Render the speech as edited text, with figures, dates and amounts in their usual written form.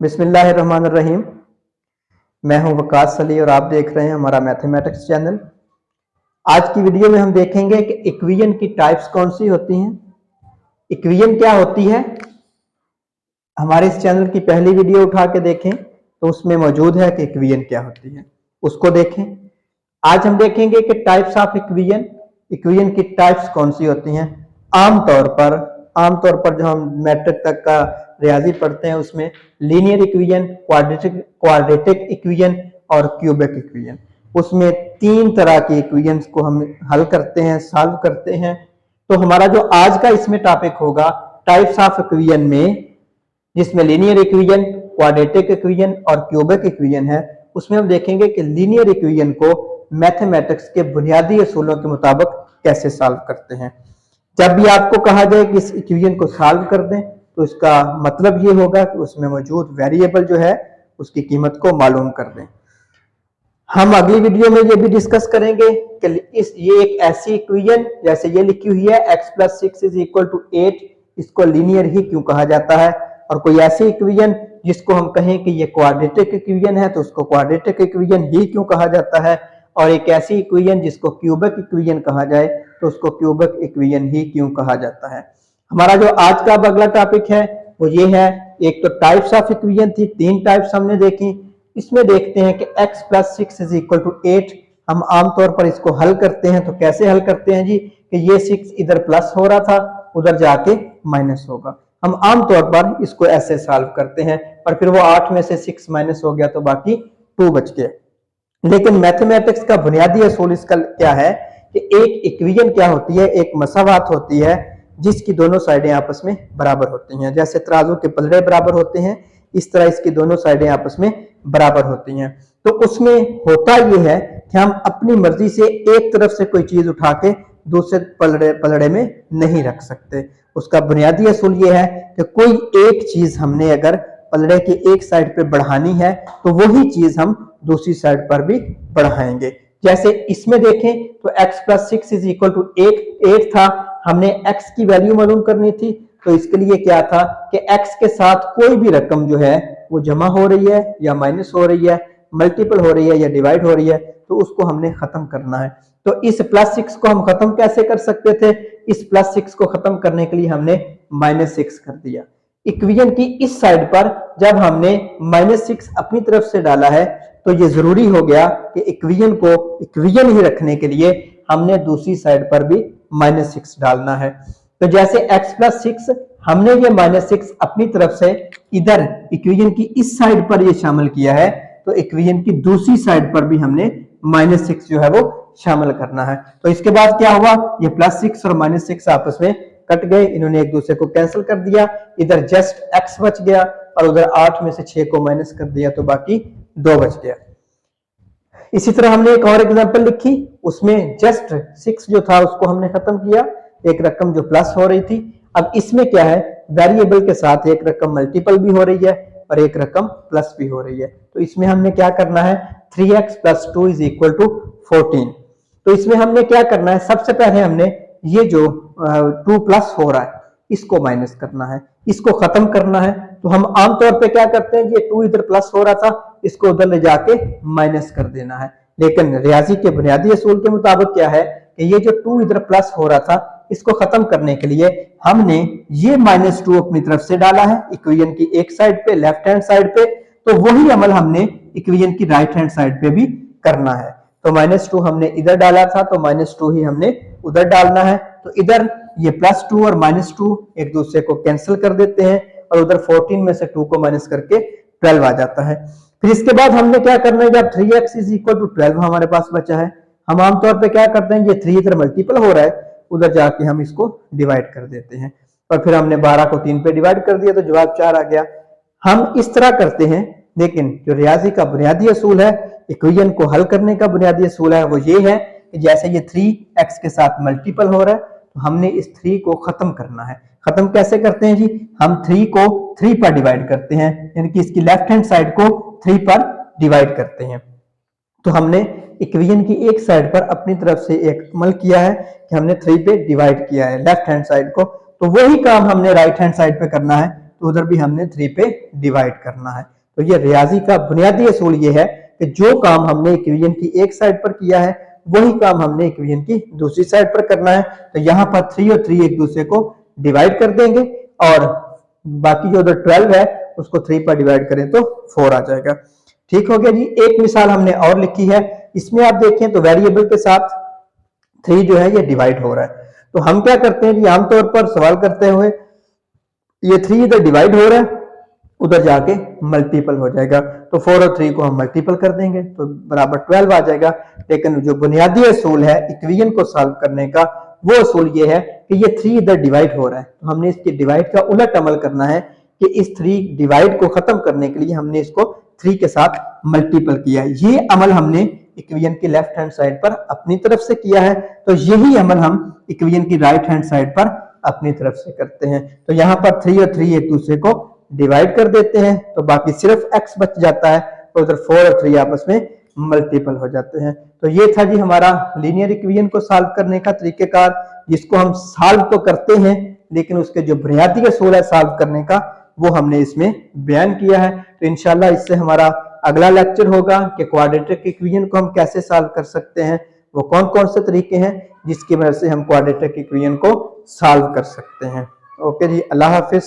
बिस्मिल्लाहिर्रहमानिर्रहीम। मैं हूं वकास अली और आप देख रहे हैं हमारा मैथमेटिक्स चैनल। आज की वीडियो में हम देखेंगे कि इक्वेशन की टाइप्स कौन सी होती हैं, इक्वेशन क्या होती है। हमारे इस चैनल की पहली वीडियो उठा के देखें तो उसमें मौजूद है कि इक्वेशन क्या होती है, उसको देखें। आज हम देखेंगे कि टाइप्स ऑफ इक्वेशन, इक्वेशन की टाइप्स कौन सी होती हैं। आमतौर पर जो हम मैट्रिक तक का रियाजी पढ़ते हैं उसमें लीनियर इक्वेशन, क्वाड्रेटिक इक्वेशन और क्यूबिक इक्वेशन, उसमें तीन तरह की इक्वेशंस को हम हल करते हैं, सॉल्व करते हैं। तो हमारा जो आज का इसमें टॉपिक होगा टाइप्स ऑफ इक्वेशन में, जिसमें लीनियर इक्वेशन, क्वाड्रेटिक इक्वेशन और क्यूबिक इक्वेशन है, उसमें हम देखेंगे कि लीनियर इक्वेशन को मैथमेटिक्स के बुनियादी असूलों के मुताबिक कैसे सॉल्व करते हैं। जब भी आपको कहा जाए कि इस इक्वेशन को सॉल्व कर दें तो इसका मतलब ये होगा कि उसमें मौजूद वेरिएबल जो है उसकी कीमत को मालूम कर दें। हम अगली वीडियो में ये भी डिस्कस करेंगे कि ये एक ऐसी इक्वेशन जैसे ये लिखी हुई है x + 6 = 8, इसको लीनियर ही क्यों कहा जाता है। और कोई ऐसी इक्वेशन जिसको हम कहें कि ये क्वाड्रेटिक इक्वेशन है तो उसको क्वाड्रेटिक इक्वेशन ही क्यों कहा जाता है। और एक ऐसी इक्वेशन जिसको क्यूबिक इक्वेशन कहा जाए तो उसको क्यूबिक इक्वेशन ही क्यों कहा जाता है। हमारा जो आज का अगला टॉपिक है वो ये है, एक तो टाइप्स ऑफ इक्वेशन थी, तीन टाइप्स हमने देखी। इसमें देखते हैं कि x + 6 = 8, हम आमतौर पर इसको हल करते हैं तो कैसे हल करते हैं जी, कि ये 6 इधर प्लस हो रहा था उधर जाके माइनस होगा। हम आमतौर पर इसको ऐसे सॉल्व करते हैं और फिर वो 8 में से 6 माइनस हो गया तो बाकी 2 बच गए। लेकिन मैथमेटिक्स का बुनियादी असूल इसका क्या है कि एक इक्वेशन क्या होती है, एक मसावात होती है जिसकी दोनों साइडें आपस में बराबर होती हैं। जैसे तराजू के पलड़े बराबर होते हैं, इस तरह इसकी दोनों साइडें आपस में बराबर होती हैं। तो उसमें होता यह है कि हम अपनी मर्जी से एक तरफ से कोई चीज उठा के दूसरे पलड़े में नहीं रख सकते। उसका बुनियादी असूल यह है कि कोई एक चीज हमने अगर पलड़े की एक साइड पे बढ़ानी है तो वही चीज हम दूसरी साइड पर भी बढ़ाएंगे। जैसे इसमें देखें तो x + 6 = 8 था, हमने x की वैल्यू मालूम करनी थी तो इसके लिए क्या था कि x के साथ कोई भी रकम जो है वो जमा हो रही है या माइनस हो रही है, मल्टीपल हो रही है या डिवाइड हो रही है, तो उसको हमने खत्म करना है। तो इस +6 को हम खत्म कैसे कर सकते थे, इस +6 को खत्म करने के लिए हमने -6 कर दिया। इक्वेशन की इस साइड पर जब हमने -6 अपनी तरफ से डाला है तो ये जरूरी हो गया कि इक्वेशन को इक्वेशन ही रखने के लिए हमने दूसरी साइड पर भी -6 डालना है। तो जैसे x + 6 हमने ये -6 अपनी तरफ से इधर इक्वेशन की इस साइड पर ये शामिल किया है, तो इक्वेशन की दूसरी साइड पर भी हमने -6 जो है वो शामिल करना है। तो इसके बाद क्या हुआ, ये +6 और -6 आपस में कट गए, इन्होंने एक दूसरे को कैंसिल कर दिया, इधर जस्ट x बच गया और उधर 8 में से 6 को माइनस कर दिया तो बाकी 2 बच गया। इसी तरह हमने एक और एग्जांपल लिखी, उसमें जस्ट 6 जो था उसको हमने खत्म किया, एक रकम जो प्लस हो रही थी। अब इसमें क्या है, वेरिएबल के साथ एक रकम मल्टीपल भी हो रही है और एक रकम प्लस भी हो रही है। तो इसमें हमने क्या करना है, 3x + 2 = 14। तो इसमें हमने क्या करना है, सबसे पहले हमने ये जो 2 प्लस हो रहा है इसको माइनस करना है, इसको खत्म करना है। तो हम आमतौर पे क्या करते हैं, ये 2 इधर प्लस हो रहा था इसको उधर ले जाके माइनस कर देना है। लेकिन रियाजी के बुनियादी असूल के मुताबिक क्या है कि ये जो 2 इधर प्लस हो रहा था इसको खत्म करने के लिए हमने ये -2 अपनी तरफ से डाला है इक्वेशन की एक साइड पे, लेफ्ट हैंड साइड पे। तो वही अमल हमने इक्वेशन की राइट हैंड साइड पे भी करना है। तो -2 हमने इधर डाला था तो -2 ही हमने उधर डालना है। तो इधर ये +2 और -2 एक दूसरे को कैंसिल कर देते हैं और उधर 14 में से 2 को माइनस करके 12 आ जाता है। फिर इसके बाद हमने क्या करना है, जब 3x = 12 हमारे पास बचा है, हम आमतौर पे क्या करते हैं, ये 3 इधर मल्टीपल हो रहा है उधर जाके हम इसको डिवाइड कर देते हैं और फिर हमने 12 को 3 पे डिवाइड कर दिया तो जवाब 4 आ गया। हम इस तरह करते हैं, लेकिन जो रियाजी का बुनियादी असूल है, इक्वेशन को हल करने का बुनियादी असूल है वो ये है कि जैसे ये 3x के साथ मल्टीपल हो रहा है तो हमने इस 3 को खत्म करना है। खत्म कैसे करते हैं जी, हम 3 को 3 पर डिवाइड करते हैं, यानी कि इसकी लेफ्ट हैंड साइड को 3 पर डिवाइड करते हैं। तो हमने इक्वेशन की एक साइड पर अपनी तरफ से एक अमल किया है कि हमने 3 पे डिवाइड किया है लेफ्ट हैंड साइड को, तो वही काम हमने राइट हैंड साइड पे करना है। तो उधर भी हमने 3 पे डिवाइड करना है। तो ये रियाजी का बुनियादी असूल ये है कि जो काम हमने इक्वेशन की एक साइड पर किया है वही काम हमने इक्वेशन की दूसरी साइड पर करना है। तो यहाँ पर 3 और 3 एक दूसरे को डिवाइड कर देंगे और बाकी जो उधर 12 है उसको 3 पर डिवाइड करें तो 4 आ जाएगा। ठीक हो गया जी। एक मिसाल हमने और लिखी है, इसमें आप देखें तो वेरिएबल के साथ 3 जो है ये डिवाइड हो रहा है। तो हम क्या करते हैं जी, आमतौर पर सवाल करते हुए ये 3 इधर डिवाइड हो रहा है, उधर जाके मल्टीपल हो जाएगा। तो 4 और 3 को हम मल्टीपल कर देंगे तो बराबर 12 आ जाएगा। लेकिन जो बुनियादी असूल है इक्वेशन को सॉल्व करने का, वो असूल ये है कि ये 3 इधर डिवाइड हो रहा है, तो हमने इसके डिवाइड का उलट अमल करना है कि इस 3 डिवाइड को खत्म करने के लिए हमने इसको 3 के साथ मल्टीपल किया है। ये अमल हमने इक्वेशन की लेफ्ट हैंड साइड पर अपनी तरफ से किया है, तो यही अमल हम इक्वेशन की राइट हैंड साइड पर अपनी तरफ से करते हैं। तो यहाँ पर 3 और 3 एक दूसरे को डिवाइड कर देते हैं तो बाकी सिर्फ x बच जाता है, तो उधर 4 और 3 आपस में मल्टीपल हो जाते हैं। तो ये था जी हमारा लीनियर इक्वेशन को सॉल्व करने का तरीकेकार, जिसको हम सॉल्व तो करते हैं लेकिन उसके जो बुनियादी असूल है सॉल्व करने का वो हमने इसमें बयान किया है। तो इंशाल्लाह इससे हमारा अगला लेक्चर होगा कि क्वाड्रेटिक इक्वेशन को हम कैसे सॉल्व कर सकते हैं, वो कौन कौन से तरीके हैं जिसकी वजह से हम क्वाड्रेटिक इक्वेशन को सॉल्व कर सकते हैं। ओके जी, अल्लाह हाफिज।